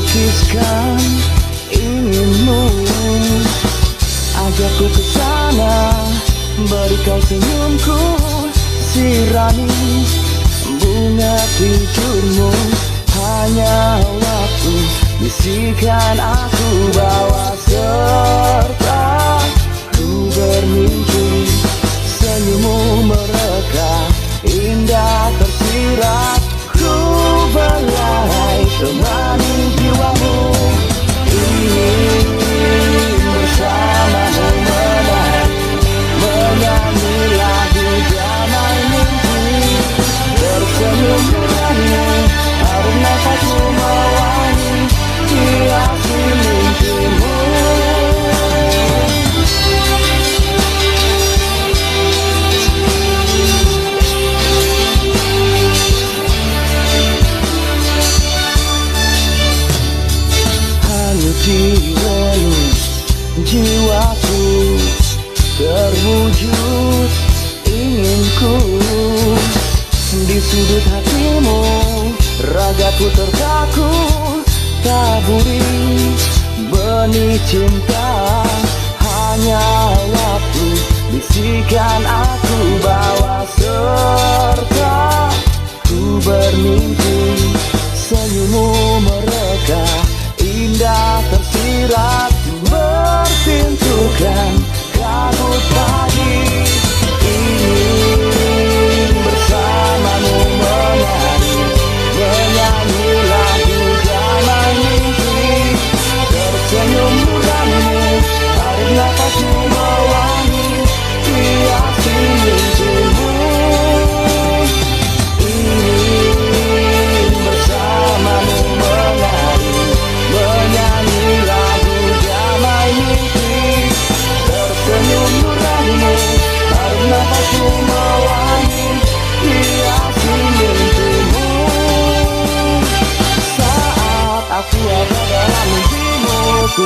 lukiskan inginmu. Ajakku ke sana, beri kau senyumku, sirami bunga tidurmu. Hanya waktu bisikan aku bawa serta ku bermimpi. Senyummu mereka indah tersirat, ku belai temani jiwamu. Ingin bersamamu menyanyi lagu damai mimpi. Tersenyum denganmu, harum nafasmu mewangi, hiasi mimpimu. Di relung jiwaku terwujud inginku. Di sudut hatimu ragaku terpaku, taburi benih cinta. Hanya waktu bisikan aku bawa serta ku bermimpi. Senyummu mereka indah tersirat, berpintukan kabut pagi. Ingin bersamamu menyanyi lagu damai mimpi. Tersenyum denganmu, harum nafasmu mewangi, hiasi mimpimu. Ingin bersamamu menyanyi lagu damai mimpi. Tersenyum nuranimu, harum nafasmu mewangi, hiasi mimpimu. Saat aku ada dalam mimpimu, ku